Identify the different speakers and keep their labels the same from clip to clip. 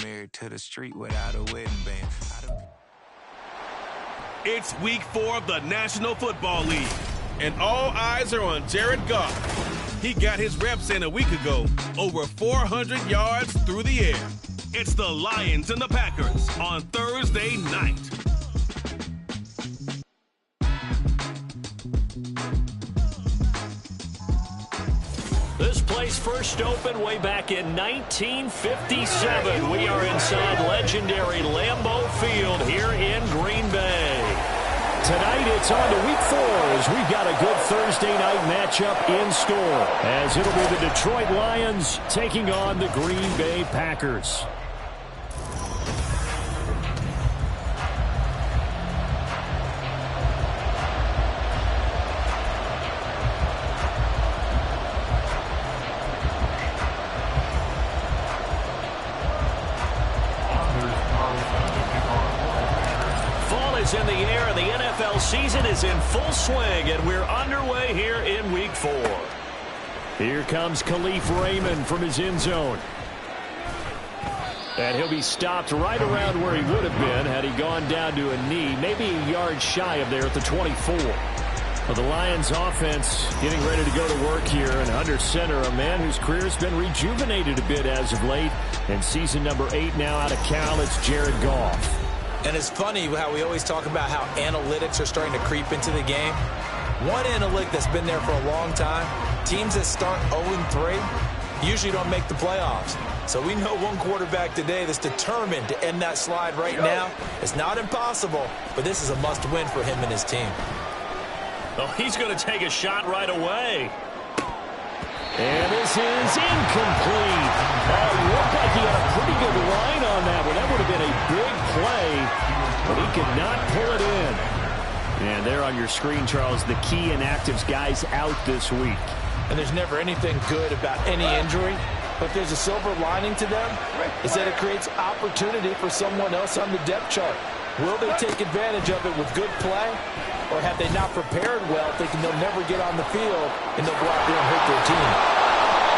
Speaker 1: Married to the street without a wedding band.
Speaker 2: It's week 4 of the National Football League, and all eyes are on Jared Goff. He got his reps in a week ago, over 400 yards through the air. It's the Lions and the Packers on Thursday night.
Speaker 3: This place first opened way back in 1957. We are inside legendary Lambeau Field here in Green Bay. Tonight it's on to week 4 as we've got a good Thursday night matchup in store, as it'll be the Detroit Lions taking on the Green Bay Packers. In the air, the NFL season is in full swing, and we're underway here in week 4. Here comes Khalif Raymond from his end zone. And he'll be stopped right around where he would have been had he gone down to a knee, maybe a yard shy of there at the 24. Well, the Lions offense getting ready to go to work here, and under center, a man whose career has been rejuvenated a bit as of late. And season number 8 now out of Cal, it's Jared Goff.
Speaker 4: And it's funny how we always talk about how analytics are starting to creep into the game. One analytic that's been there for a long time, teams that start 0-3 usually don't make the playoffs. So we know one quarterback today that's determined to end that slide right now. It's not impossible, but this is a must-win for him and his team.
Speaker 3: Oh, he's going to take a shot right away. And this is incomplete. It looked like he had a pretty good line on that one. That would have been a big play, but he could not pull it in. And there on your screen, Charles, the key inactives guys out this week.
Speaker 4: And there's never anything good about any injury, but there's a silver lining to them, is that it creates opportunity for someone else on the depth chart. Will they take advantage of it with good play, or have they not prepared well, thinking they'll never get on the field, and they'll go out there and hurt their team?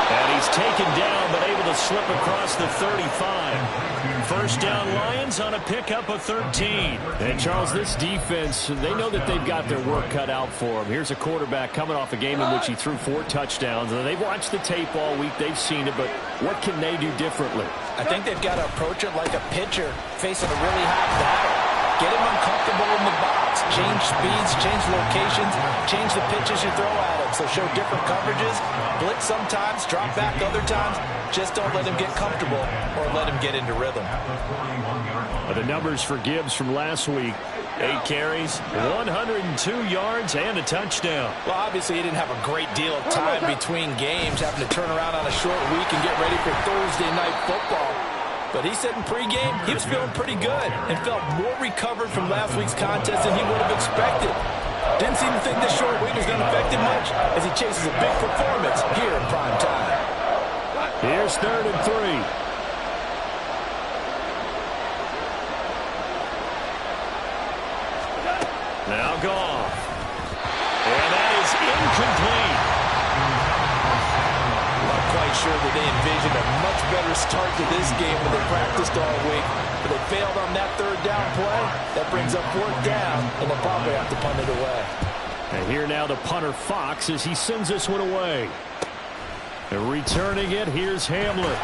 Speaker 3: And he's taken down, but able to slip across the 35. First down Lions on a pickup of 13. And, Charles, this defense, they know that they've got their work cut out for them. Here's a quarterback coming off a game in which he threw 4 touchdowns. And they've watched the tape all week. They've seen it, but what can they do differently?
Speaker 4: I think they've got to approach it like a pitcher facing a really hot batter. Get him uncomfortable in the box. Change speeds, change locations, change the pitches you throw at him. So show different coverages. Blitz sometimes, drop back other times. Just don't let him get comfortable or let him get into rhythm.
Speaker 3: The numbers for Gibbs from last week. 8 carries, 102 yards, and a touchdown.
Speaker 4: Well, obviously he didn't have a great deal of time between games, having to turn around on a short week and get ready for Thursday night football. But he said in pregame he was feeling pretty good and felt more recovered from last week's contest than he would have expected. Didn't seem to think this short week was going to affect him much as he chases a big performance here in prime time.
Speaker 3: Here's 3rd and 3. Now Goff. And that is incomplete.
Speaker 4: Not quite sure that they envisioned a much better start to this game when they practiced all week. But they failed on that 3rd down play. That brings up 4th down, and they'll probably have to punt it away.
Speaker 3: And here now the punter Fox as he sends this one away. And returning it, here's Hamlet.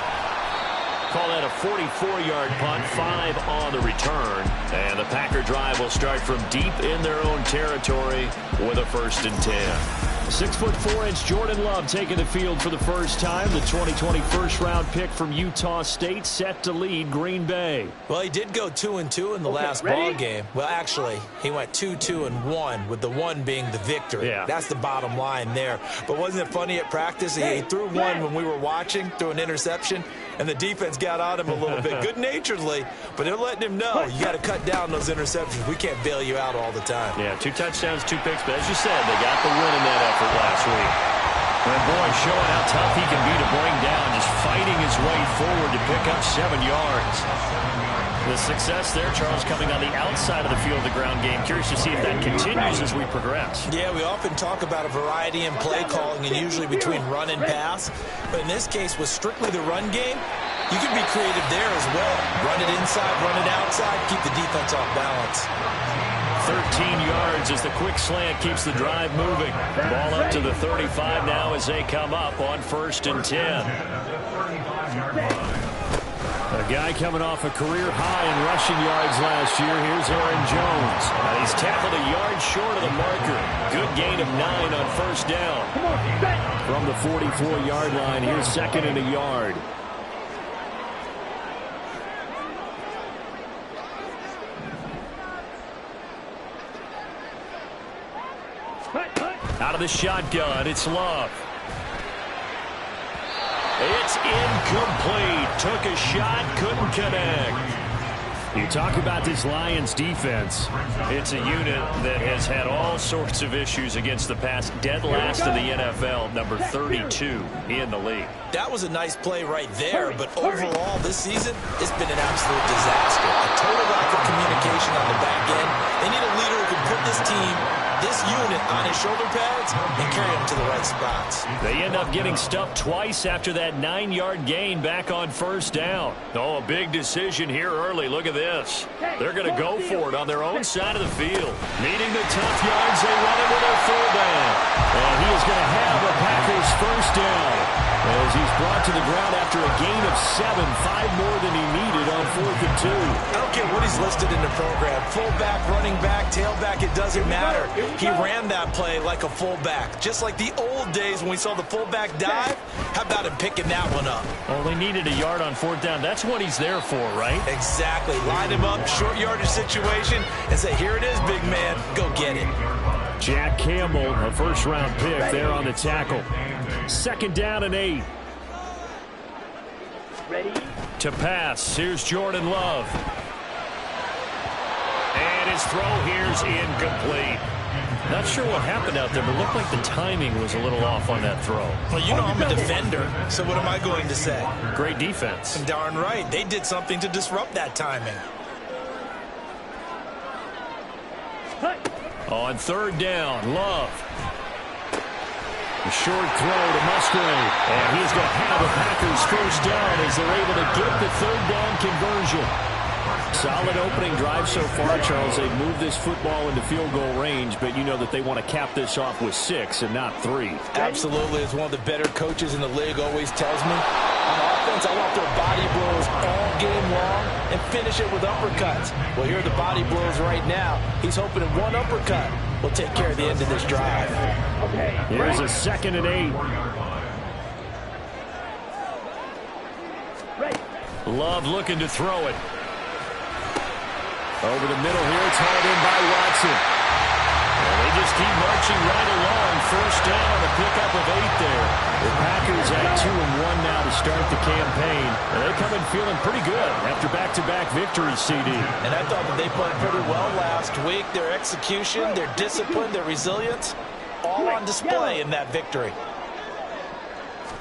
Speaker 3: Call that a 44-yard punt, 5 on the return. And the Packer drive will start from deep in their own territory with a 1st and 10. 6'4" Jordan Love taking the field for the first time. The 2020 first-round pick from Utah State set to lead Green Bay.
Speaker 4: Well, he did go 2-2 in the last ball game. Well, actually, he went 2-2-1, with the 1 being the victory.
Speaker 3: Yeah.
Speaker 4: That's the bottom line there. But wasn't it funny at practice? He threw one when we were watching, threw an interception, and the defense got on him a little bit, good-naturedly. But they're letting him know, you got to cut down those interceptions. We can't bail you out all the time.
Speaker 3: Yeah, 2 touchdowns, 2 picks. But as you said, they got the win in that effort last week. And boy, showing how tough he can be to bring down, just fighting his way forward to pick up 7 yards. The success there, Charles, coming on the outside of the field of the ground game. Curious to see if that continues as we progress.
Speaker 4: Yeah, we often talk about a variety in play calling and usually between run and pass. But in this case, with strictly the run game, You can be creative there as well. Run it inside, run it outside, keep the defense off balance.
Speaker 3: 13 yards as the quick slant keeps the drive moving. Ball up to the 35 now as they come up on 1st and 10. A guy coming off a career high in rushing yards last year. Here's Aaron Jones. And he's tackled a yard short of the marker. Good gain of 9 on 1st down. From the 44-yard line, here's 2nd and a yard. Out of the shotgun, it's Love. It's incomplete. Took a shot, couldn't connect. You talk about this Lions defense. It's a unit that has had all sorts of issues against the pass. Dead last in the NFL, number 32 in the league.
Speaker 4: That was a nice play right there, but overall this season, it's been an absolute disaster. A total lack of communication on the back end. They need a leader who can put this team, this unit, on his shoulder pads and carry them to the right spots.
Speaker 3: They end up getting stuffed twice after that 9-yard gain back on 1st down. Oh, a big decision here early. Look at this. They're going to go for it on their own side of the field. Needing the tough yards, they run it with a fullback. And he is going to have a Packers 1st down as he's brought to the ground after a gain of 7, 5 more than he needed on 4th and 2.
Speaker 4: I don't care what he's listed in the program. Fullback, running back, tailback, it doesn't matter. He ran that play like a fullback, just like the old days when we saw the fullback dive. How about him picking that one up?
Speaker 3: Oh, they needed a yard on 4th down. That's what he's there for, right?
Speaker 4: Exactly. Line him up, short yardage situation, and say, here it is, big man. Go get it.
Speaker 3: Jack Campbell, a 1st-round pick there on the tackle. 2nd down and 8.
Speaker 5: Ready?
Speaker 3: To pass. Here's Jordan Love. And his throw here's incomplete. Not sure what happened out there, but it looked like the timing was a little off on that throw.
Speaker 4: Well, you know I'm a defender, so what am I going to say?
Speaker 3: Great defense.
Speaker 4: Darn right. They did something to disrupt that timing.
Speaker 3: On 3rd down, Love. A short throw to Musgrave. And he's going to have a Packers 1st down as they're able to get the 3rd down conversion. Solid opening drive so far, Charles. They've moved this football into field goal range, but you know that they want to cap this off with 6 and not 3.
Speaker 4: Absolutely. As one of the better coaches in the league always tells me, on offense, I want their body blows all game long and finish it with uppercuts. Well, here are the body blows right now. He's hoping in one uppercut will take care of the end of this drive.
Speaker 3: Here's a 2nd and 8. Love looking to throw it. Over the middle here, it's hauled in by Watson. And they just keep marching right along. 1st down on a pickup of 8 there. The Packers at 2-1 now to start the campaign. And they come in feeling pretty good after back-to-back victories, CD.
Speaker 4: And I thought that they played pretty well last week. Their execution, their discipline, their resilience, all on display in that victory.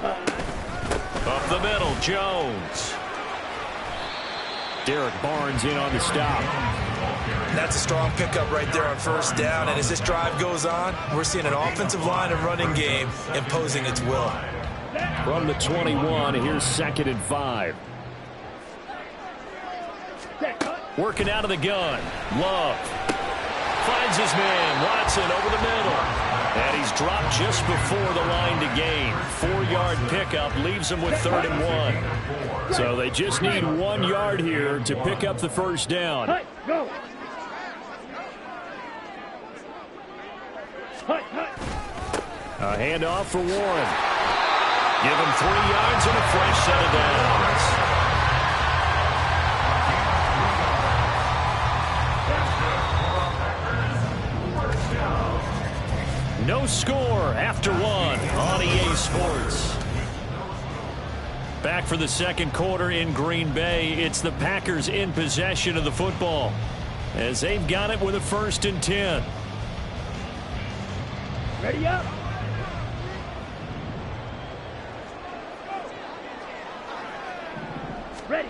Speaker 3: Up the middle, Jones. Derek Barnes in on the stop.
Speaker 4: That's a strong pickup right there on 1st down. And as this drive goes on, we're seeing an offensive line and running game imposing its will.
Speaker 3: From the 21, here's 2nd and 5. Working out of the gun. Love. Finds his man. Watson over the middle. And he's dropped just before the line to gain. 4-yard pickup leaves him with 3rd and 1. So they just need 1 yard here to pick up the 1st down.
Speaker 5: Go.
Speaker 3: A handoff for Warren. Give him 3 yards and a fresh set of downs. No score after 1 on EA Sports. Back for the 2nd quarter in Green Bay. It's the Packers in possession of the football as they've got it with a 1st and 10.
Speaker 5: Ready up. Ready.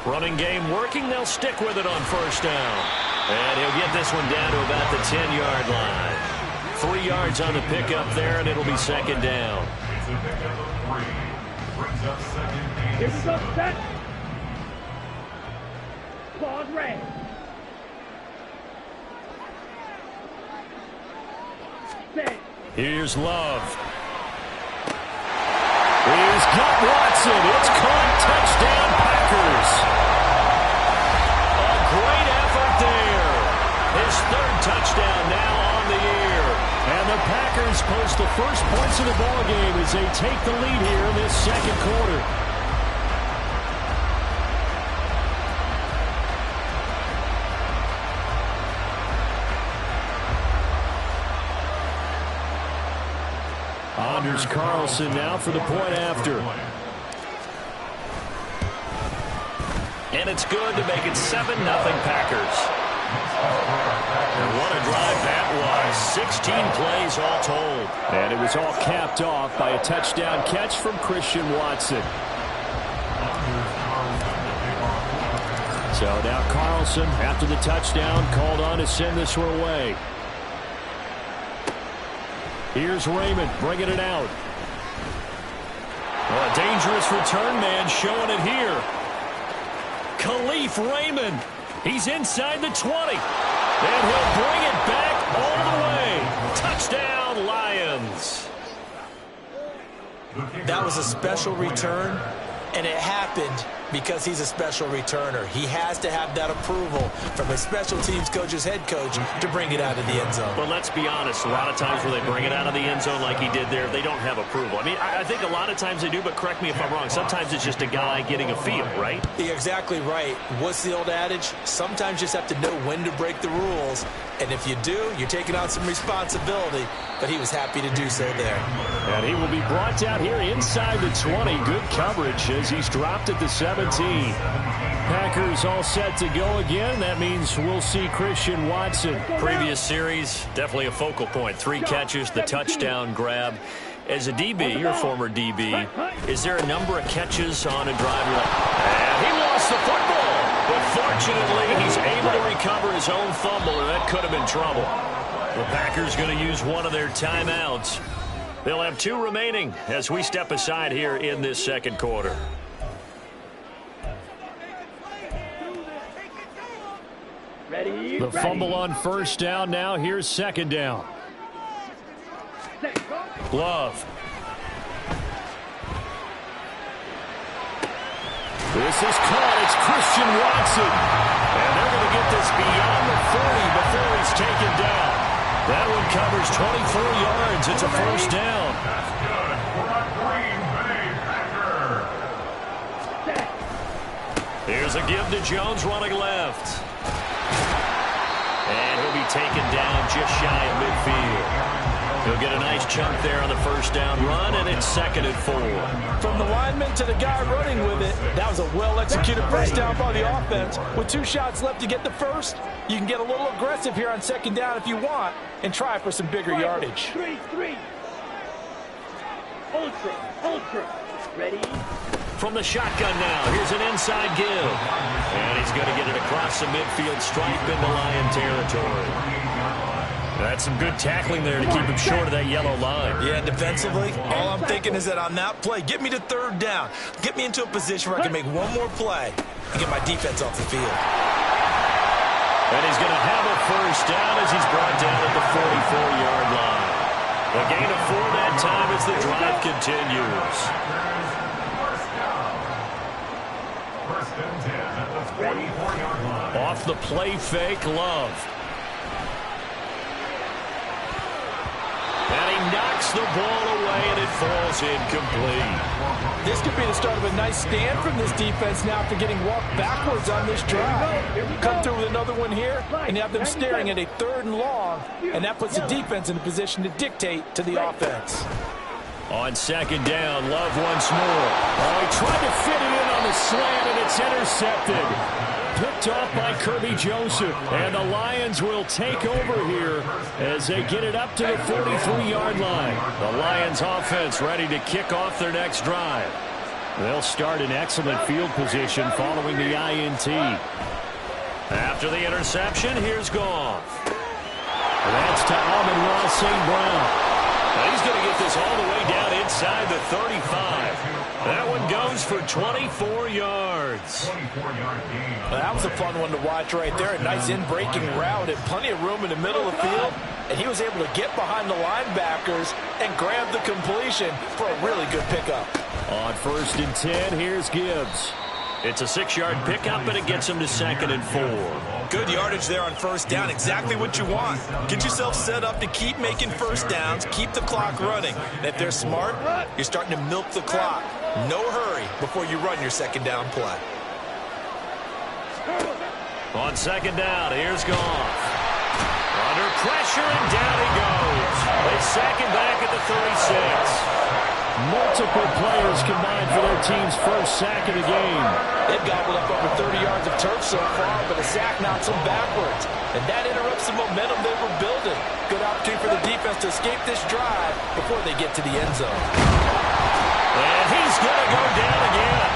Speaker 3: Running game working. They'll stick with it on 1st down. And he'll get this one down to about the 10-yard line. 3 yards on the pickup there, and it'll be 2nd down.
Speaker 5: Here we go, set. Pause, red. Set.
Speaker 3: Here's Love. He's got Watson. It's caught. Touchdown, Packers. A great effort there. His third touchdown now on the year. And the Packers post the first points of the ballgame as they take the lead here in this second quarter. Anders Carlson now for the point after. And it's good to make it 7-0 Packers. And what a drive that was. 16 plays all told. And it was all capped off by a touchdown catch from Christian Watson. So now Carlson, after the touchdown, called on to send this one away. Here's Raymond bringing it out. Well, a dangerous return man showing it here. Khalif Raymond. He's inside the 20. And he'll bring it back all the way. Touchdown, Lions.
Speaker 4: That was a special return, and it happened because he's a special returner. He has to have that approval from his special teams coach's head coach to bring it out of the end zone.
Speaker 3: But let's be honest, a lot of times when they bring it out of the end zone like he did there, they don't have approval. I mean, I think a lot of times they do, but correct me if I'm wrong. Sometimes it's just a guy getting a feel, right?
Speaker 4: You're exactly right. What's the old adage? Sometimes you just have to know when to break the rules. And if you do, you're taking on some responsibility. But he was happy to do so there.
Speaker 3: And he will be brought down here inside the 20. Good coverage as he's dropped at the 17. Packers all set to go again. That means we'll see Christian Watson. Previous series, definitely a focal point. 3 catches, the touchdown grab. As a DB, you're a former DB, is there a number of catches on a drive? And he lost the football. But fortunately, he's able to recover his own fumble, and that could have been trouble. The Packers going to use one of their timeouts. They'll have 2 remaining as we step aside here in this second quarter.
Speaker 5: Ready.
Speaker 3: The fumble on first down now. Here's second down. Love. This is caught. It's Christian Watson. And they're going to get this beyond the 40 before he's taken down. That one covers 24 yards. It's a first down. Here's a give to Jones running left. And he'll be taken down just shy of midfield. He'll get a nice chunk there on the first down run, and it's 2nd and 4.
Speaker 4: From the lineman to the guy running with it, that was a well-executed first down by the offense. With 2 shots left to get the first, you can get a little aggressive here on second down if you want and try for some bigger yardage.
Speaker 5: 3-3. Ultra. Ready.
Speaker 3: From the shotgun now, here's an inside give. And he's going to get it across the midfield stripe into Lion territory. That's some good tackling there to keep him short of that yellow line.
Speaker 4: Yeah, defensively, all I'm thinking is that on that play, get me to 3rd down. Get me into a position where I can make one more play and get my defense off the field.
Speaker 3: And he's going to have a first down as he's brought down at the 44-yard line. A gain of 4 that time as the drive continues.
Speaker 6: First and 10 at the 44-yard line.
Speaker 3: Off the play fake, Love. And he knocks the ball away, and it falls incomplete.
Speaker 4: This could be the start of a nice stand from this defense now after getting walked backwards on this drive. Come through with another one here, and you have them staring at a 3rd and long, and that puts the defense in a position to dictate to the offense.
Speaker 3: On second down, Love once more. Oh, he tried to fit it in on the slant, and it's intercepted. Picked off by Kirby Joseph. And the Lions will take over here as they get it up to the 43-yard line. The Lions offense ready to kick off their next drive. They'll start in excellent field position following the INT. After the interception, here's Goff. That's to Amon-Ra St. Brown. Now he's going to get this all the way down inside the 35. That one goes for 24 yards.
Speaker 6: 24-yard gain.
Speaker 4: Well, that was a fun one to watch right there. A nice in-breaking route and plenty of room in the middle of the field. And he was able to get behind the linebackers and grab the completion for a really good pickup.
Speaker 3: On 1st and 10, here's Gibbs. It's a 6-yard pickup, but it gets him to 2nd and 4.
Speaker 4: Good yardage there on 1st down. Exactly what you want. Get yourself set up to keep making 1st downs, keep the clock running. And if they're smart, you're starting to milk the clock. No hurry before you run your 2nd down play.
Speaker 3: On 2nd down, here's Goff. Under pressure, and down he goes. They sack him back at the 36. Multiple players combined for their team's first sack of the game.
Speaker 4: They've gobbled up over 30 yards of turf so far, but a sack knocks them backwards. And that interrupts the momentum they were building. Good opportunity for the defense to escape this drive before they get to the end zone.
Speaker 3: And he's going to go down again.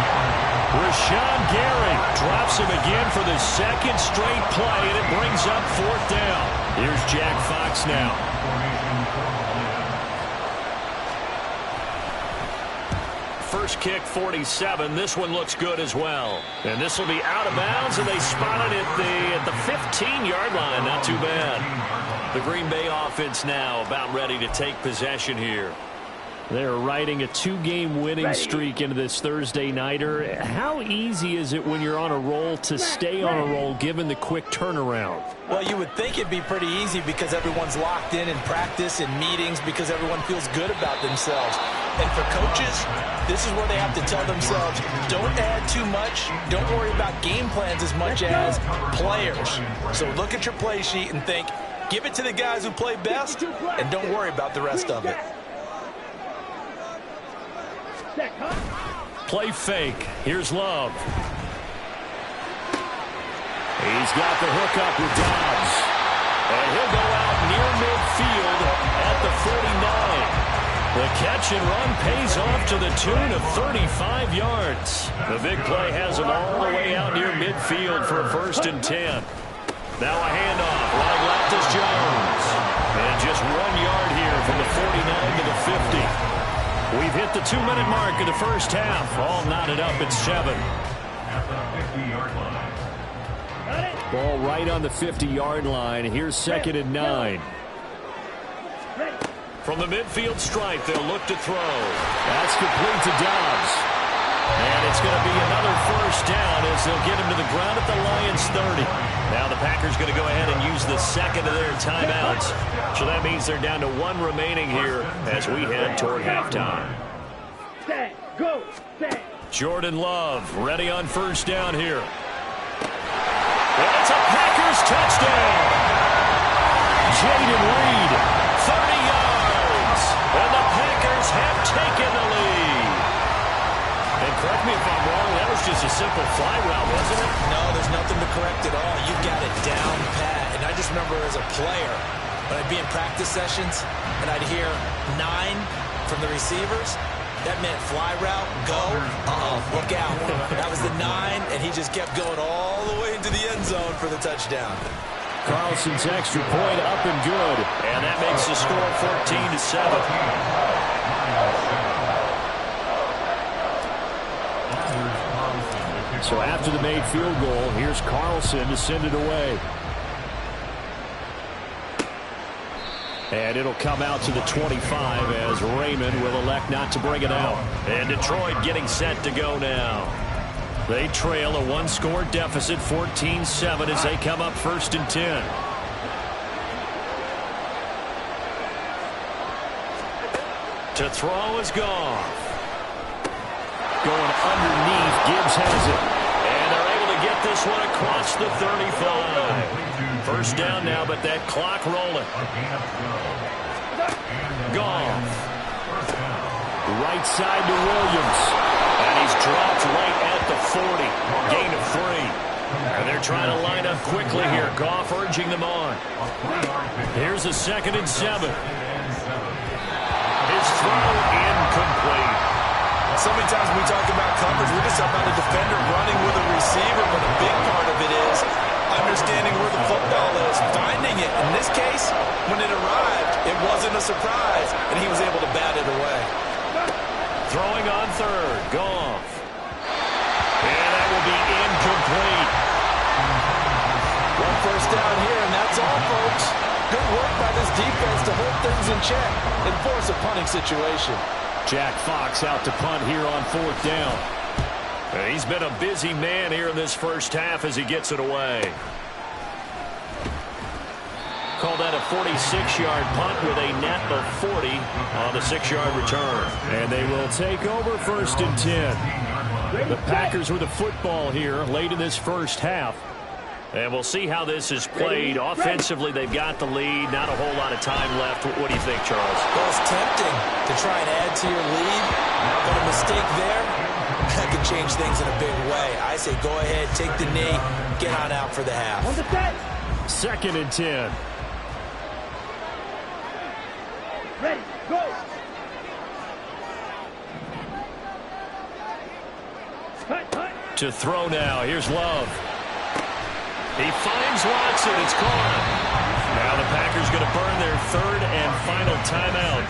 Speaker 3: Rashawn Gary drops him again for the 2nd straight play, and it brings up 4th down. Here's Jack Fox now. First kick, 47. This one looks good as well. And this will be out of bounds, and they spot it at the 15-yard line. Not too bad. The Green Bay offense now about ready to take possession here. They're riding a 2-game winning streak into this Thursday nighter. How easy is it when you're on a roll to stay on a roll given the quick turnaround?
Speaker 4: Well, you would think it'd be pretty easy because everyone's locked in practice and meetings because everyone feels good about themselves. And for coaches, this is where they have to tell themselves, don't add too much. Don't worry about game plans as much as players. So look at your play sheet and think, give it to the guys who play best and don't worry about the rest of it.
Speaker 3: Play fake. Here's Love. He's got the hook up with Dobbs. And he'll go out near midfield at the 49. The catch and run pays off to the tune of 35 yards. The big play has him all the way out near midfield for a 1st and 10. Now a handoff. Running left is Jones. And just 1 yard here from the 49 to the 50. We've hit the 2-minute mark of the first half. All knotted up at 7.
Speaker 6: At the 50-yard line.
Speaker 3: Ball right on the 50-yard line. Here's 2nd and 9. From the midfield stripe, they'll look to throw. That's complete to Dobbs. And it's going to be another 1st down as they'll get him to the ground at the Lions' 30. Now the Packers going to go ahead and use the 2nd of their timeouts. So that means they're down to 1 remaining here as we head toward halftime.
Speaker 5: Stand, go, stand.
Speaker 3: Jordan Love ready on 1st down here. And it's a Packers touchdown. Jaden Reed, 30 yards. And the Packers have taken the lead. And correct me if I'm wrong, that was just a simple fly route, wasn't it?
Speaker 4: No, there's nothing to correct at all. You've got it down pat. And I just remember as a player, when I'd be in practice sessions and I'd hear 9 from the receivers, that meant fly route, go, look out. That was the 9, and he just kept going all the way into the end zone for the touchdown.
Speaker 3: Carlson's extra point up and good. And that makes the score 14-7. So after the made field goal, here's Carlson to send it away. And it'll come out to the 25 as Raymond will elect not to bring it out. And Detroit getting set to go now. They trail a 1-score deficit, 14-7, as they come up 1st and 10. To throw is Goff. Going underneath, Gibbs has it. And they're able to get this one across the 35. 1st down now, but that clock rolling. Goff. Right side to Williams. And he's dropped right at the 40. Gain of 3. And they're trying to line up quickly here. Goff urging them on. Here's a 2nd and 7. His throw incomplete.
Speaker 4: So many times when we talk about coverage, we're just about a defender running with a receiver, but a big part of it is understanding where the football is, finding it. In this case, when it arrived, it wasn't a surprise, and he was able to bat it away.
Speaker 3: Throwing on 3rd.
Speaker 4: defense to hold things in check and force a punting situation.
Speaker 3: Jack Fox out to punt here on 4th down. He's been a busy man here in this first half as he gets it away. Call that a 46-yard punt with a net of 40 on the 6-yard return. And they will take over 1st and 10. The Packers with the football here late in this first half. And we'll see how this is played. Offensively, they've got the lead. Not a whole lot of time left. What do you think, Charles?
Speaker 4: Well, it's tempting to try and add to your lead, but a mistake there, that could change things in a big way. I say go ahead, take the knee, get on out for the half.
Speaker 3: 2nd and 10.
Speaker 5: Ready, go!
Speaker 3: To throw now. Here's Love. He finds Watson. It's gone. Now the Packers going to burn their 3rd and final timeout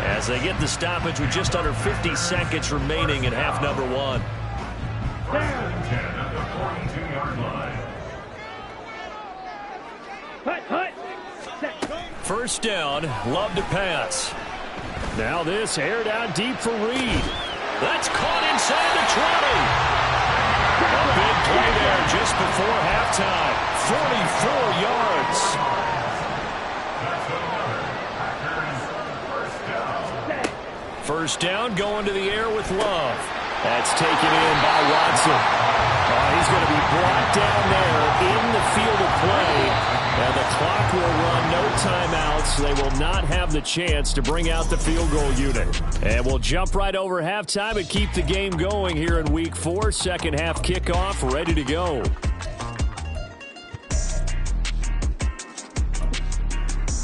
Speaker 3: as they get the stoppage with just under 50 seconds remaining in half number 1.
Speaker 6: 1st and 10 at the 42-yard line.
Speaker 3: 1st down, Love to pass. Now this aired out deep for Reed. That's caught inside the 20. A big play there just before halftime. 44 yards. First down going to the air with Love. That's taken in by Watson. He's going to be brought down there in the field of play. And the clock will run, no timeouts. They will not have the chance to bring out the field goal unit. And we'll jump right over halftime and keep the game going here in Week 4. Second half kickoff, ready to go.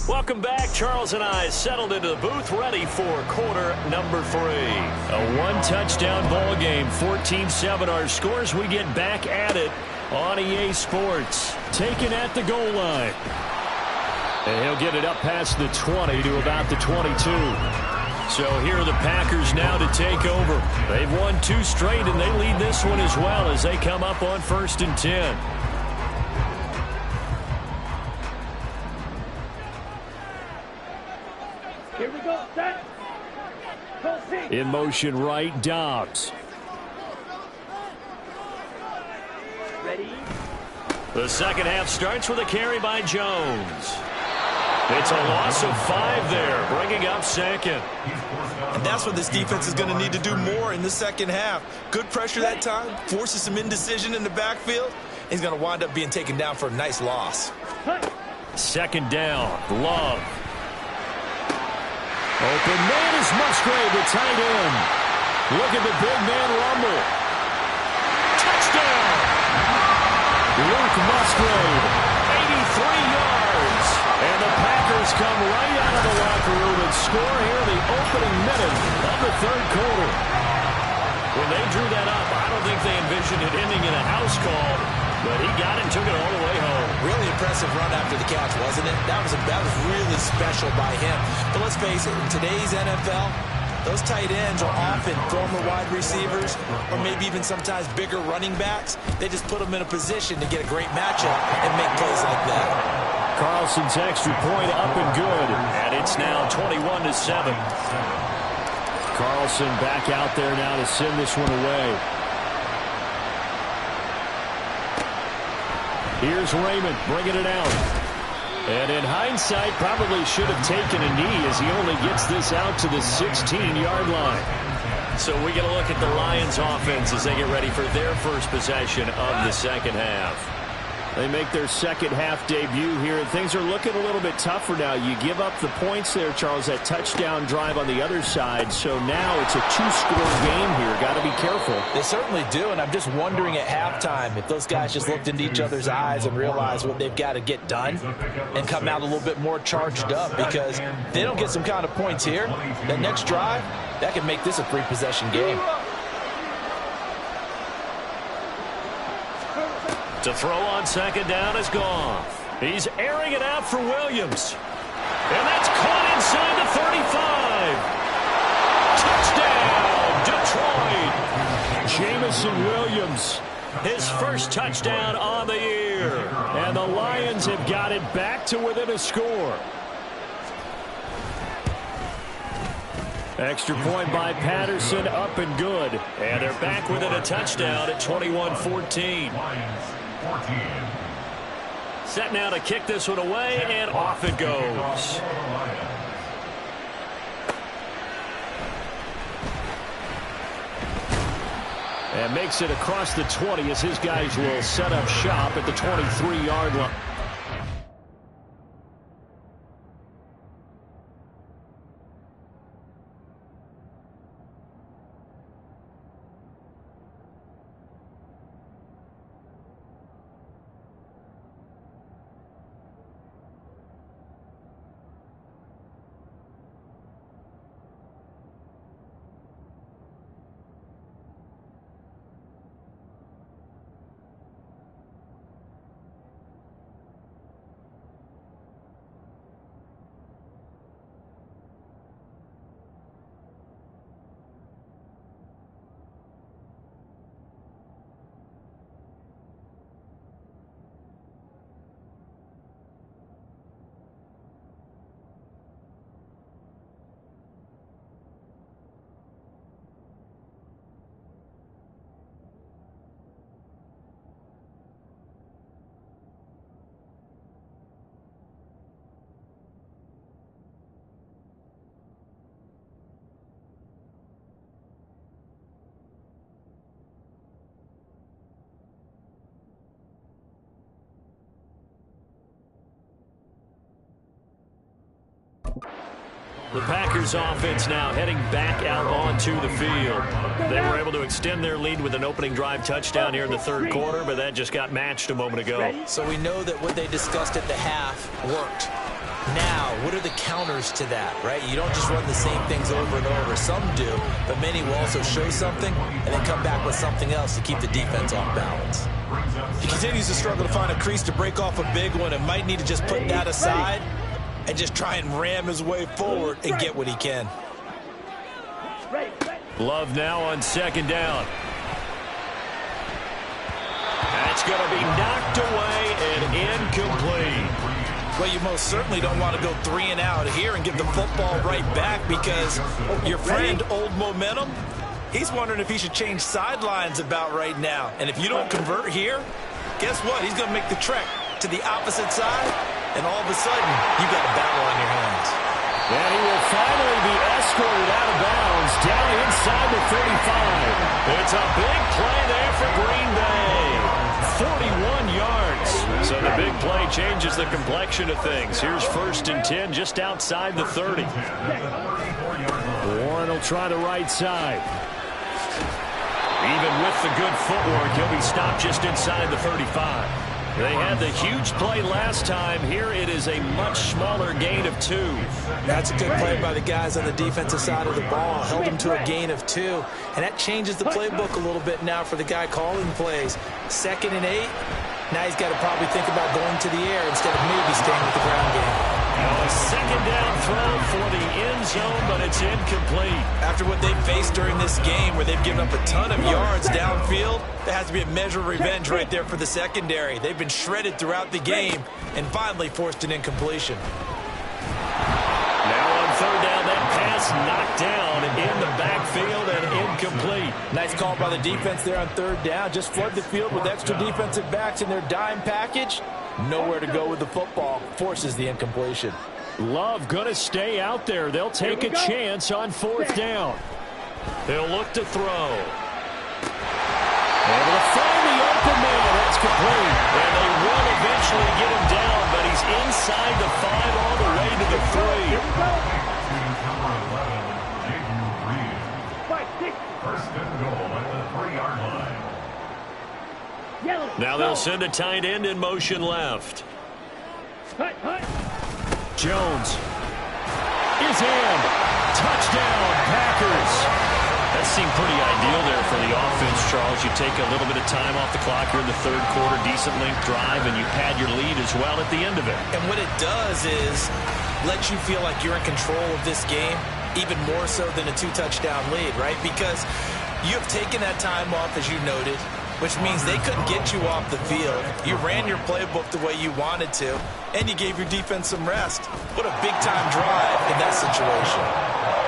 Speaker 3: Welcome back. Charles and I settled into the booth, ready for quarter number 3. A one-touchdown ball game, 14-7 our scores. We get back at it on EA Sports. Taken at the goal line. And he'll get it up past the 20 to about the 22. So here are the Packers now to take over. They've won 2 straight, and they lead this one as well as they come up on 1st and 10.
Speaker 5: Here we go, set.
Speaker 3: In motion right, Dobbs.
Speaker 5: Ready.
Speaker 3: The second half starts with a carry by Jones. It's a loss of 5 there, bringing up 2nd.
Speaker 4: And that's what this defense is going to need to do more in the second half. Good pressure that time, forces some indecision in the backfield. He's going to wind up being taken down for a nice loss.
Speaker 3: 2nd down, Love. Open man is Musgrave, the tight end. Look at the big man rumble. Touchdown! Luke Musgrave, 83 yards. And the Packers come right out of the locker room and score here in the opening minute of the 3rd quarter. When they drew that up, I don't think they envisioned it ending in a house call, but he got it and took it all the way home.
Speaker 4: Really impressive run after the catch, wasn't it? That was really special by him. But let's face it, in today's NFL, those tight ends are often former wide receivers or maybe even sometimes bigger running backs. They just put them in a position to get a great matchup and make plays like that.
Speaker 3: Carlson's extra point up and good, and it's now 21-7. Carlson back out there now to send this one away. Here's Raymond bringing it out. And in hindsight, probably should have taken a knee as he only gets this out to the 16-yard line. So we get a look at the Lions offense as they get ready for their first possession of the second half. They make their second half debut here, and things are looking a little bit tougher now. You give up the points there, Charles, that touchdown drive on the other side. So now it's a 2-score game here. Got to be careful.
Speaker 4: They certainly do, and I'm just wondering at halftime if those guys just looked into each other's eyes and realized what they've got to get done and come out a little bit more charged up, because if they don't get some kind of points here, that next drive, that could make this a 3-possession game.
Speaker 3: To throw on second down is Goff. He's airing it out for Williams. And that's caught inside the 35. Touchdown, Detroit. Jamison Williams, his first touchdown on the year. And the Lions have got it back to within a score. Extra point by Patterson, up and good. And they're back within a touchdown at 21-14. Set now to kick this one away, and off it goes. And makes it across the 20 as his guys will set up shop at the 23-yard line. The Packers offense now heading back out onto the field. They were able to extend their lead with an opening drive touchdown here in the third quarter, but that just got matched a moment ago.
Speaker 4: So we know that what they discussed at the half worked. Now, what are the counters to that, right? You don't just run the same things over and over. Some do, but many will also show something and then come back with something else to keep the defense off balance. He continues to struggle to find a crease to break off a big one and might need to just put that aside and just try and ram his way forward and get what he can.
Speaker 3: Love now on second down. That's going to be knocked away and incomplete.
Speaker 4: Well, you most certainly don't want to go 3 and out here and give the football right back because your friend, Old Momentum, he's wondering if he should change sidelines about right now. And if you don't convert here, guess what? He's going to make the trek to the opposite side, and all of a sudden, you got a battle on your hands.
Speaker 3: And he will finally be escorted out of bounds down inside the 35. It's a big play there for Green Bay. 41 yards. So the big play changes the complexion of things. Here's 1st and 10 just outside the 30. Warren will try the right side. Even with the good footwork, he'll be stopped just inside the 35. They had the huge play last time. Here it is a much smaller gain of 2.
Speaker 4: That's a good play by the guys on the defensive side of the ball. Held him to a gain of 2. And that changes the playbook a little bit now for the guy calling plays. 2nd and 8. Now he's got to probably think about going to the air instead of maybe staying with the ground game.
Speaker 3: A second down throw for the end zone, but it's incomplete.
Speaker 4: After what they've faced during this game where they've given up a ton of yards downfield, there has to be a measure of revenge right there for the secondary. They've been shredded throughout the game and finally forced an incompletion.
Speaker 3: Now on third down, that pass knocked down in the backfield and incomplete.
Speaker 4: Nice call by the defense there on third down. Just flood the field with extra defensive backs in their dime package. Nowhere to go with the football. Forces the incompletion.
Speaker 3: Love going to stay out there. They'll take a chance on 4th down. They'll look to throw. Able to find the open man. That's complete. And they will eventually get him down, but he's inside the 5 all the way to the 3.
Speaker 6: First and goal at the 3-yard line.
Speaker 3: Now they'll send a tight end in motion left. Jones is in. Touchdown, Packers. That seemed pretty ideal there for the offense, Charles. You take a little bit of time off the clock here in the third quarter, decent length drive, and you pad your lead as well at the end of it.
Speaker 4: And what it does is let you feel like you're in control of this game, even more so than a 2-touchdown lead, right? Because you have taken that time off, as you noted, which means they couldn't get you off the field. You ran your playbook the way you wanted to, and you gave your defense some rest. What a big-time drive in that situation.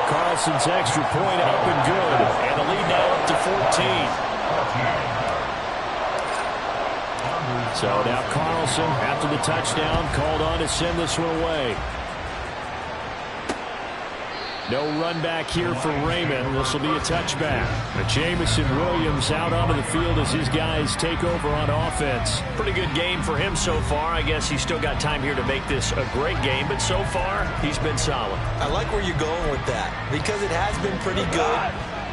Speaker 3: Carlson's extra point up and good. And the lead now up to 14. So now Carlson, after the touchdown, called on to send this one away. No run back here for Raymond. This will be a touchback. Jamison Williams out onto the field as his guys take over on offense.
Speaker 7: Pretty good game for him so far. I guess he's still got time here to make this a great game, but so far, he's been solid.
Speaker 4: I like where you're going with that because it has been pretty good,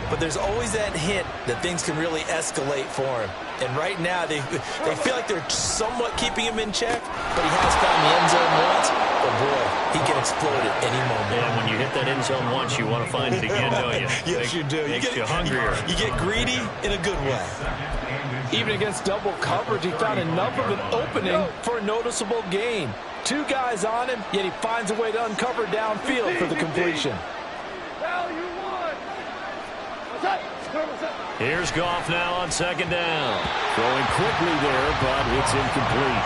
Speaker 4: but there's always that hint that things can really escalate for him. And right now, they feel like they're somewhat keeping him in check, but he has found the end zone once. But, boy, he can explode at any moment.
Speaker 7: And when you hit that end zone once, you want to find it again, don't you?
Speaker 4: Yes, you do.
Speaker 7: Makes you hungrier.
Speaker 4: You get greedy in a good way.
Speaker 8: Even against double coverage, he found enough of an opening for a noticeable gain. Two guys on him, yet he finds a way to uncover downfield for the completion.
Speaker 3: Here's Goff now on second down. Throwing quickly there, but it's incomplete.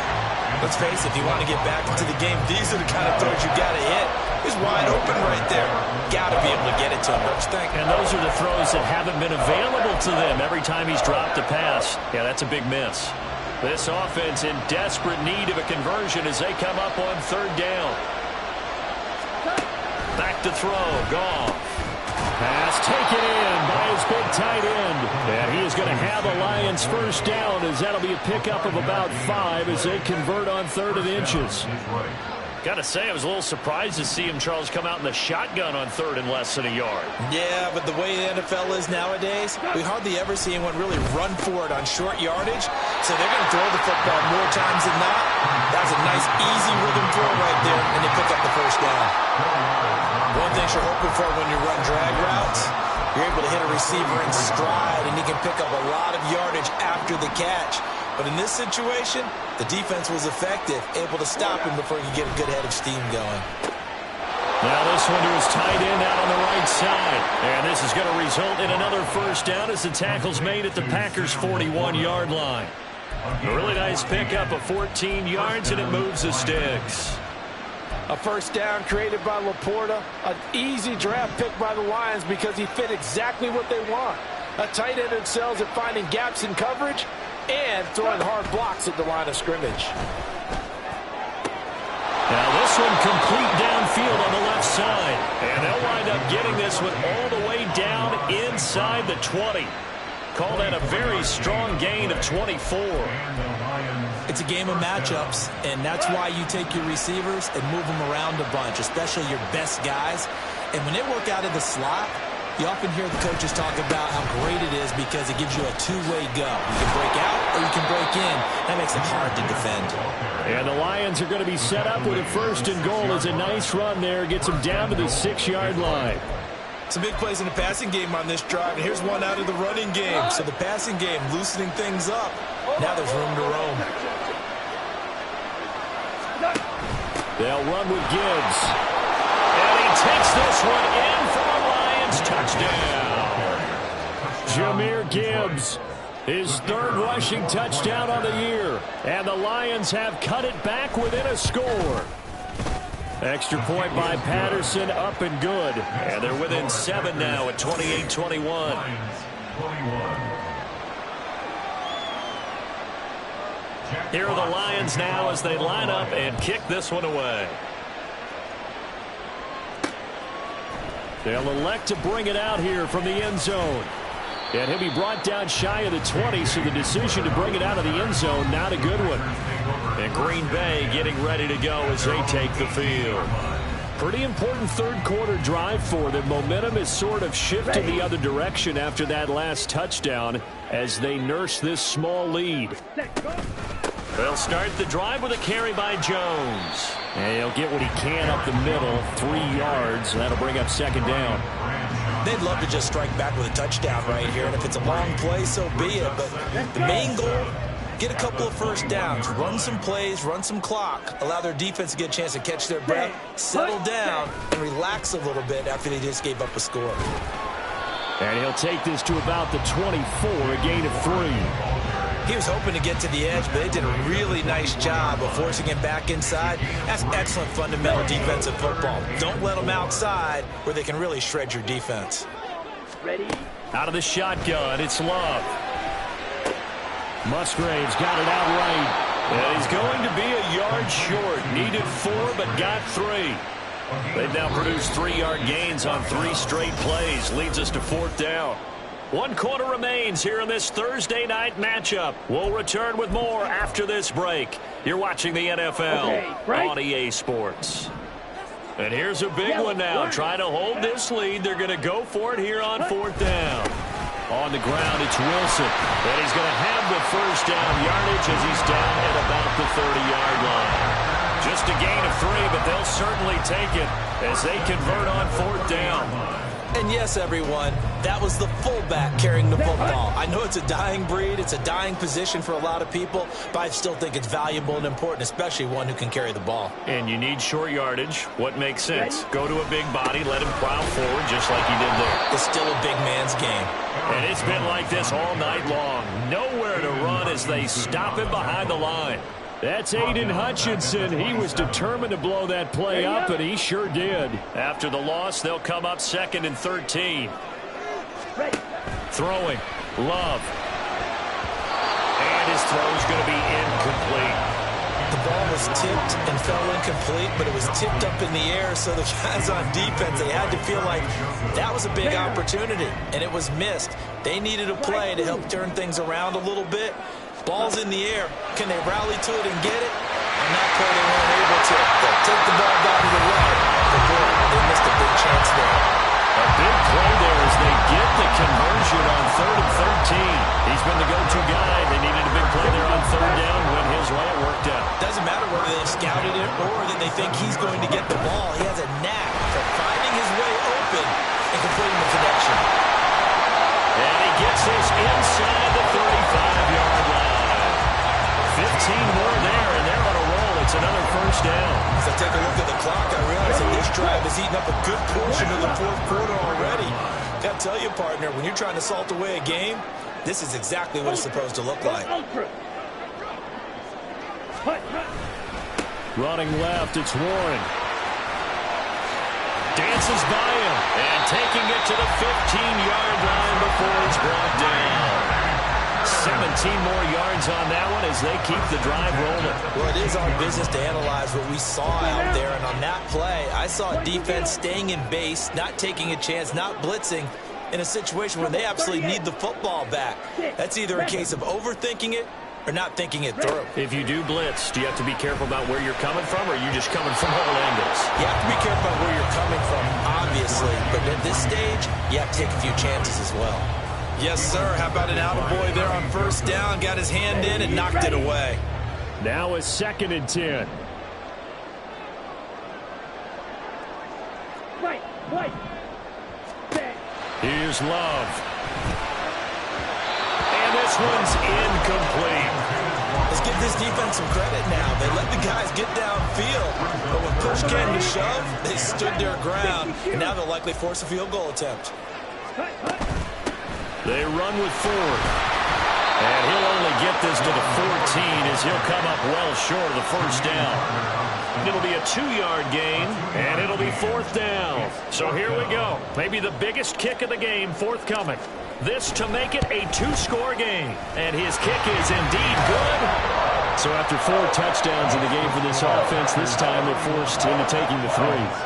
Speaker 4: Let's face it, if you want to get back into the game, these are the kind of throws you got to hit. He's wide open right there. Got to be able to get it to him, don't you think?
Speaker 3: And those are the throws that haven't been available to them every time he's dropped a pass. Yeah, that's a big miss. This offense in desperate need of a conversion as they come up on third down. Back to throw, Goff. Pass taken in by his big tight end. And he is going to have a Lions first down as that'll be a pickup of about 5 as they convert on 3rd and inches.
Speaker 7: Got to say, I was a little surprised to see him, Charles, come out in the shotgun on 3rd and less than a yard.
Speaker 4: Yeah, but the way the NFL is nowadays, we hardly ever see anyone really run for it on short yardage. So they're going to throw the football more times than not. That was a nice, easy rhythm throw right there, and they pick up the first down. One thing you're hoping for when you run drag routes, you're able to hit a receiver in stride, and he can pick up a lot of yardage after the catch. But in this situation, the defense was effective, able to stop him before he could get a good head of steam going.
Speaker 3: Now this one to his tight end out on the right side. And this is going to result in another first down as the tackle's made at the Packers' 41-yard line. A really nice pickup of 14 yards, and it moves the sticks.
Speaker 8: A first down created by Laporta. An easy draft pick by the Lions because he fit exactly what they want. A tight end excels at finding gaps in coverage and throwing hard blocks at the line of scrimmage.
Speaker 3: Now this one complete downfield on the left side. And they'll wind up getting this one all the way down inside the 20. Call that a very strong gain of 24.
Speaker 4: It's a game of matchups, and that's why you take your receivers and move them around a bunch, especially your best guys. And when they work out of the slot, you often hear the coaches talk about how great it is because it gives you a two-way go. You can break out or you can break in. That makes it hard to defend.
Speaker 3: And the Lions are going to be set up with a 1st and goal as a nice run there gets them down to the 6-yard line.
Speaker 4: Some big plays in the passing game on this drive, and here's one out of the running game. So the passing game loosening things up. Now there's room to roam.
Speaker 3: They'll run with Gibbs. And he takes this one in for a Lions touchdown. Jahmyr Gibbs, his 3rd rushing touchdown on the year. And the Lions have cut it back within a score. Extra point by Patterson, up and good. And they're within 7 now at 28-21. Here are the Lions now as they line up and kick this one away. They'll elect to bring it out here from the end zone. And he'll be brought down shy of the 20, so the decision to bring it out of the end zone, not a good one. And Green Bay getting ready to go as they take the field. Pretty important 3rd quarter drive for them. Momentum is sort of shifted the other direction after that last touchdown as they nurse this small lead. They'll start the drive with a carry by Jones. And he'll get what he can up the middle, 3 yards. That'll bring up 2nd down.
Speaker 4: They'd love to just strike back with a touchdown right here, and if it's a long play, so be it. But the main goal, get a couple of first downs, run some plays, run some clock, allow their defense to get a chance to catch their breath, settle down, and relax a little bit after they just gave up a score.
Speaker 3: And he'll take this to about the 24, a gain of 3.
Speaker 4: He was hoping to get to the edge, but they did a really nice job of forcing him back inside. That's excellent fundamental defensive football. Don't let them outside where they can really shred your defense.
Speaker 5: Ready?
Speaker 3: Out of the shotgun, it's Love. Musgrave's got it out right. And he's going to be a yard short. Needed 4, but got 3. They've now produced 3-yard gains on 3 straight plays. Leads us to 4th down. 1 quarter remains here in this Thursday night matchup. We'll return with more after this break. You're watching the NFL on EA Sports. And here's a big one now. Trying to hold this lead. They're going to go for it here on 4th down. On the ground, it's Wilson. And he's going to have the first down yardage as he's down at about the 30-yard line. Just a gain of 3, but they'll certainly take it as they convert on 4th down.
Speaker 4: And yes, everyone, that was the fullback carrying the football. I know it's a dying breed. It's a dying position for a lot of people, but I still think it's valuable and important, especially one who can carry the ball.
Speaker 3: And you need short yardage. What makes sense? Go to a big body, let him plow forward just like he did there.
Speaker 4: It's still a big man's game.
Speaker 3: And it's been like this all night long. Nowhere to run as they stop him behind the line. That's Aiden Hutchinson. He was determined to blow that play up, and he sure did. After the loss, they'll come up 2nd and 13. Throwing. Love. And his throw's going to be incomplete.
Speaker 4: The ball was tipped and fell incomplete, but it was tipped up in the air, so the guys on defense, they had to feel like that was a big opportunity, and it was missed. They needed a play to help turn things around a little bit. Ball's in the air. Can they rally to it and get it? I'm not quite they weren't able to. They'll take the ball back to the right. But boy, they missed a big chance there.
Speaker 3: A big play there as they get the conversion on 3rd and 13. He's been the go-to guy. They needed a big play there on 3rd down. Went his way. It worked out.
Speaker 4: Doesn't matter whether they scouted it or that they think he's going to get the ball. He has a knack for finding his way open and completing the connection.
Speaker 3: And he gets this inside the 35-yard line. 15 more there, and they're on a roll. It's another first down.
Speaker 4: As I take a look at the clock, I realize that this drive has eaten up a good portion of the 4th quarter already. Got to tell you, partner, when you're trying to salt away a game, this is exactly what it's supposed to look like.
Speaker 3: Running left, it's Warren. Dances by him, and taking it to the 15-yard line before it's brought down. 17 more yards on that one as they keep the drive rolling.
Speaker 4: Well, it is our business to analyze what we saw out there, and on that play, I saw defense staying in base, not taking a chance, not blitzing in a situation where they absolutely need the football back. That's either a case of overthinking it or not thinking it through.
Speaker 3: If you do blitz, do you have to be careful about where you're coming from, or are you just coming from all angles?
Speaker 4: You have to be careful about where you're coming from, obviously, but at this stage, you have to take a few chances as well. Yes, sir. How about an attaboy there on 1st down? Got his hand in and knocked it away.
Speaker 3: Now it's 2nd and 10.
Speaker 5: Right.
Speaker 3: Here's Love. And this one's incomplete.
Speaker 4: Let's give this defense some credit now. They let the guys get downfield, but when push came to shove, they stood their ground, and now they'll likely force a field goal attempt.
Speaker 3: They run with Ford. And he'll only get this to the 14 as he'll come up well short of the first down. It'll be a 2-yard gain, and it'll be 4th down. So here we go. Maybe the biggest kick of the game forthcoming. This to make it a 2-score game. And his kick is indeed good. So after 4 touchdowns in the game for this offense, this time they're forced into taking the 3.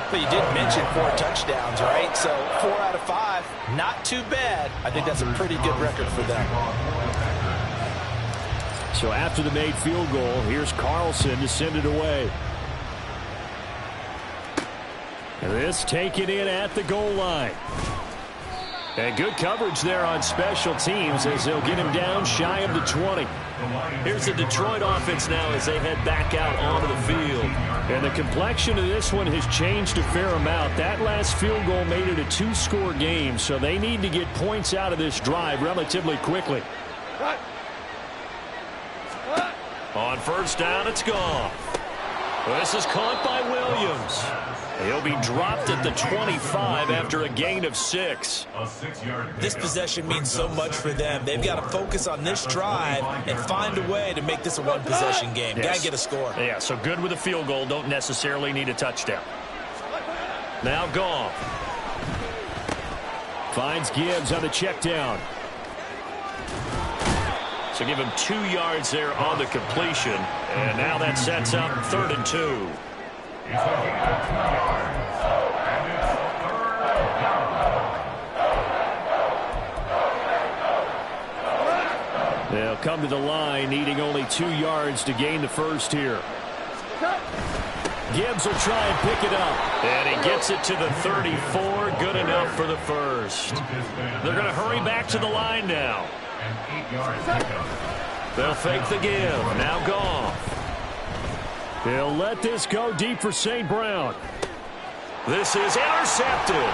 Speaker 4: But you did mention 4 touchdowns, right? So 4 out of 5, not too bad. I think that's a pretty good record for them.
Speaker 3: So after the made field goal, here's Carlson to send it away. This taken in at the goal line. And good coverage there on special teams as they'll get him down shy of the 20. Here's the Detroit offense now as they head back out onto the field. And the complexion of this one has changed a fair amount. That last field goal made it a 2-score game, so they need to get points out of this drive relatively quickly. On 1st down, it's gone. This is caught by Williams. He'll be dropped at the 25 after a gain of 6.
Speaker 6: A 6-yard pickup.
Speaker 4: This possession means so much for them. They've got to focus on this drive and find a way to make this a one-possession game.
Speaker 3: Yes.
Speaker 4: Got to get a score.
Speaker 3: Yeah, so good with a field goal. Don't necessarily need a touchdown. Now Goff. Finds Gibbs on the check down. So give him 2 yards there on the completion. And now that sets up 3rd and 2.
Speaker 6: He's looking at 2 yards. And it's 3rd down.
Speaker 3: They'll come to the line, needing only 2 yards to gain the first here. Gibbs will try and pick it up. And he gets it to the 34. Good enough for the first. They're going to hurry back to the line now.
Speaker 6: An 8-yard pickup.
Speaker 3: They'll fake the give. Now Goff. He'll let this go deep for St. Brown. This is intercepted.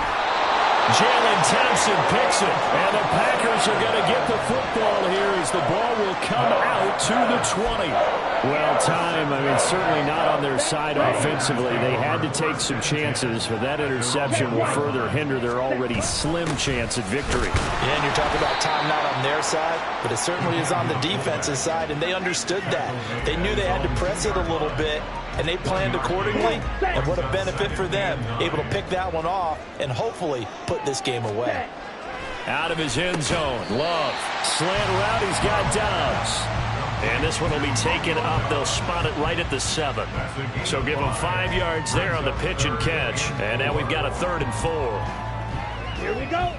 Speaker 3: Jalen Thompson picks it. And the Packers are going to get the football here as the ball will come out to the 20. Well, time, certainly not on their side offensively. They had to take some chances, but that interception will further hinder their already slim chance at victory.
Speaker 4: Yeah, and you're talking about time not on their side, but it certainly is on the defensive side, and they understood that. They knew they had to press it a little bit, and they planned accordingly, and what a benefit for them, able to pick that one off and hopefully put this game away.
Speaker 3: Out of his end zone, Love. Slant route, he's got Dobbs. And this one will be taken up. They'll spot it right at the 7. So give them 5 yards there on the pitch and catch. And now we've got a 3rd and 4.
Speaker 5: Here we go.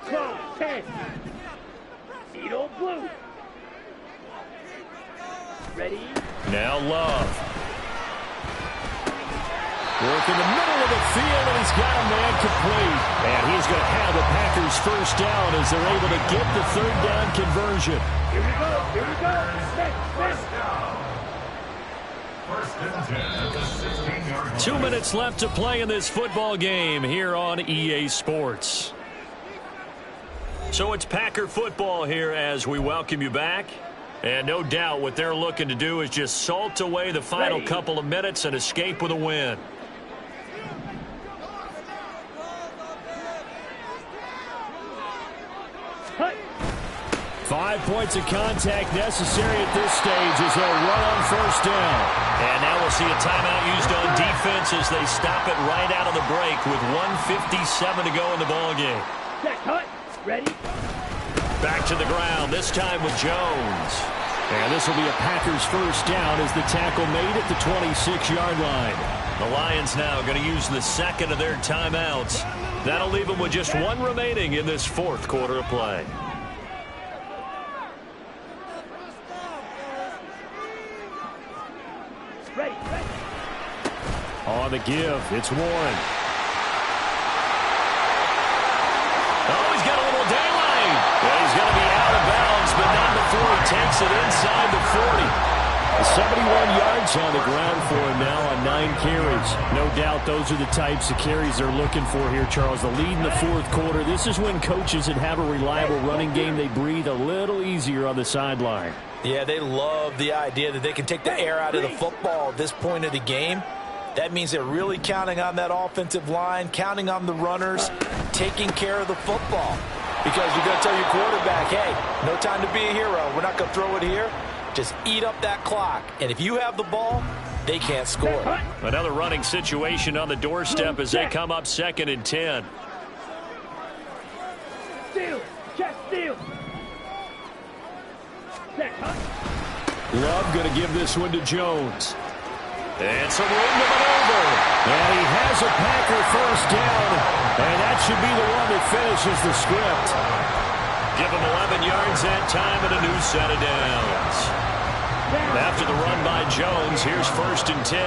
Speaker 5: Close, 10. Needle blue. Ready?
Speaker 3: Now Love. Work in the middle of the field, and he's got a man complete. And he's going to have the Packers first down as they're able to get the 3rd down conversion.
Speaker 5: Here we go. Here we go.
Speaker 6: First down. 1st and 10 at the 16-yard line.
Speaker 3: 2 minutes left to play in this football game here on EA Sports. So it's Packer football here as we welcome you back. And no doubt what they're looking to do is just salt away the final couple of minutes and escape with a win. 5 points of contact necessary at this stage as they'll run on first down. And now we'll see a timeout used on defense as they stop it right out of the break with 1:57 to go in the ballgame.
Speaker 5: Set, cut. Ready?
Speaker 3: Back to the ground, this time with Jones. And this will be a Packers first down as the tackle made at the 26-yard line. The Lions now going to use the second of their timeouts. That'll leave them with just one remaining in this 4th quarter of play.
Speaker 5: Ready.
Speaker 3: On the give, it's Warren. Oh, he's got a little daylight. Well, he's going to be out of bounds, but not before he takes it inside the 40. 71 yards on the ground for him now on 9 carries. No doubt those are the types of carries they're looking for here, Charles. The lead in the 4th quarter. This is when coaches that have a reliable running game, they breathe a little easier on the sideline.
Speaker 4: Yeah, they love the idea that they can take the air out of the football at this point of the game. That means they're really counting on that offensive line, counting on the runners, taking care of the football. Because you're going to tell your quarterback, hey, no time to be a hero. We're not going to throw it here. Just eat up that clock. And if you have the ball, they can't score.
Speaker 3: Another running situation on the doorstep as they come up 2nd and 10.
Speaker 5: Steal. Check steal. Set, cut.
Speaker 3: Love going to give this one to Jones. And some room to maneuver. And he has a Packer first down. And that should be the one that finishes the script. Give him 11 yards that time and a new set of downs. After the run by Jones, here's 1st and 10.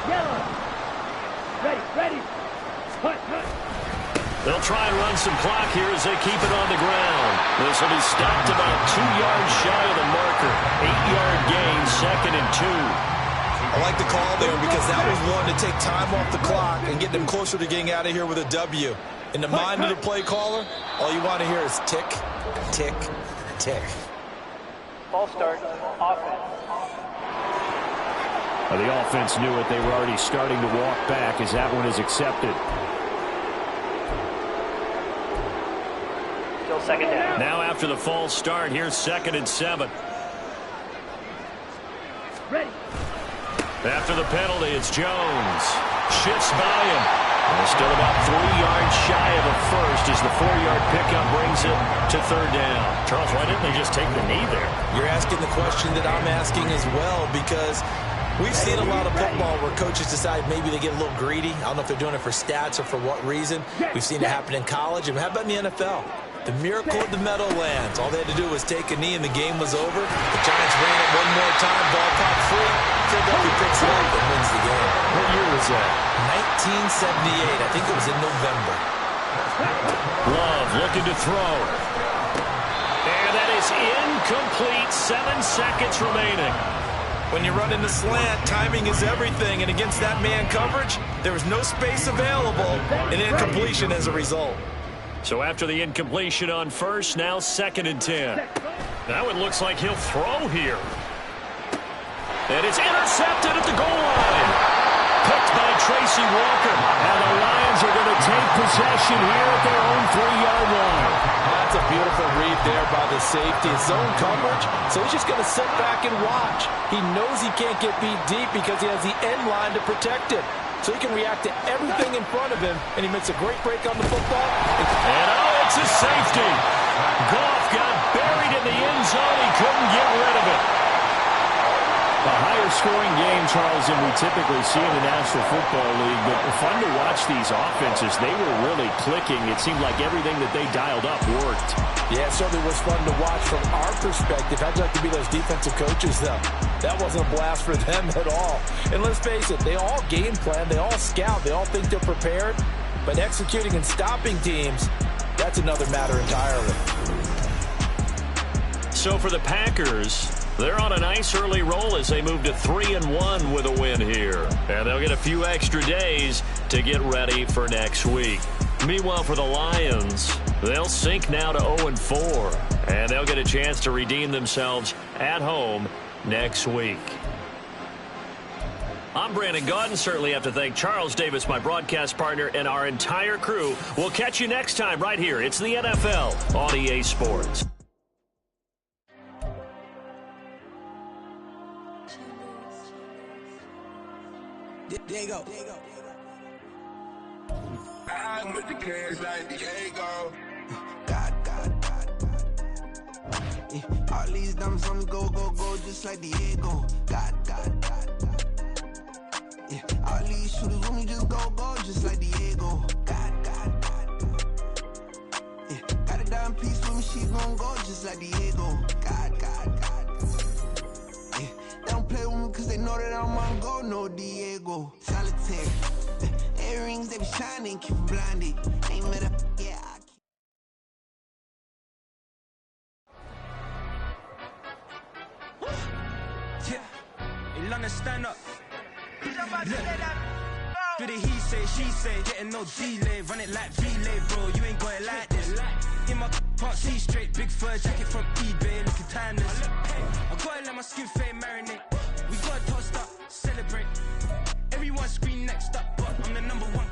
Speaker 5: Yellow. Ready. Hut.
Speaker 3: They'll try and run some clock here as they keep it on the ground. This will be stopped about 2 yards shy of the marker. 8-yard gain, 2nd and 2.
Speaker 4: I like the call there because that was one to take time off the clock and get them closer to getting out of here with a W. In the mind of the play caller, all you want to hear is tick, tick, tick.
Speaker 5: False start. Offense.
Speaker 3: The offense knew it. They were already starting to walk back as that one is accepted.
Speaker 5: Still second down.
Speaker 3: Now after the false start, here's 2nd and 7.
Speaker 5: Ready.
Speaker 3: After the penalty, it's Jones. Shifts by him. And still about 3 yards shy of a first as the 4-yard pickup brings it to 3rd down.
Speaker 7: Charles, why didn't they just take the knee there?
Speaker 4: You're asking the question that I'm asking as well, because we've seen a lot of football where coaches decide maybe they get a little greedy. I don't know if they're doing it for stats or for what reason. We've seen it happen in college. And how about in the NFL? The miracle of the Meadowlands. All they had to do was take a knee and the game was over. The Giants ran it one more time. Ball caught free. Philadelphia picks it up and wins the game.
Speaker 3: What year was that?
Speaker 4: 1978. I think it was in November.
Speaker 3: Love looking to throw. And that is incomplete. 7 seconds remaining.
Speaker 4: When you run in the slant, timing is everything. And against that man coverage, there was no space available. An incompletion as a result.
Speaker 3: So after the incompletion on first, now 2nd and 10. Now it looks like he'll throw here. And it's intercepted at the goal line. Picked by Tracy Walker. And the Lions are going to take possession here at their own 3-yard line.
Speaker 8: That's a beautiful read there by the safety. Zone coverage, so he's just going to sit back and watch. He knows he can't get beat deep because he has the end line to protect it. So he can react to everything in front of him, and he makes a great break on the football.
Speaker 3: And oh, it's a safety. Goff got buried in the end zone. He couldn't get rid of it. A higher scoring game, Charles, than we typically see in the National Football League. But fun to watch these offenses. They were really clicking. It seemed like everything that they dialed up worked.
Speaker 8: Yeah, it certainly was fun to watch from our perspective. How'd you like to be those defensive coaches, though? That wasn't a blast for them at all. And let's face it, they all game plan, they all scout, they all think they're prepared. But executing and stopping teams, that's another matter entirely.
Speaker 3: So for the Packers, they're on a nice early roll as they move to 3-1 with a win here. And they'll get a few extra days to get ready for next week. Meanwhile, for the Lions, they'll sink now to 0-4. And they'll get a chance to redeem themselves at home next week. I'm Brandon Gaudin. Certainly have to thank Charles Davis, my broadcast partner, and our entire crew. We'll catch you next time right here. It's the NFL on EA Sports.
Speaker 9: There you go. I'm with the cash like Diego. God. Yeah, all these diamonds on me go, just like Diego. God. Yeah, all these shooters on me just go, just like Diego. God. Yeah, got a dime piece with me, she gon' go just like Diego. God. Yeah, they don't play with me cause they know that I'm on go, no Diego. Solitaire. Earrings, they be shining, keep them blinded. Ain't met up, yeah.
Speaker 10: In London, stand up. Do the he say, she say, getting no delay. Run it like relay, bro, you ain't got it like this. In my can't see straight, big fur jacket from eBay, looking timeless. I gotta let my skin fade marinate. We gotta toast up, celebrate. Everyone scream next up, but I'm the #1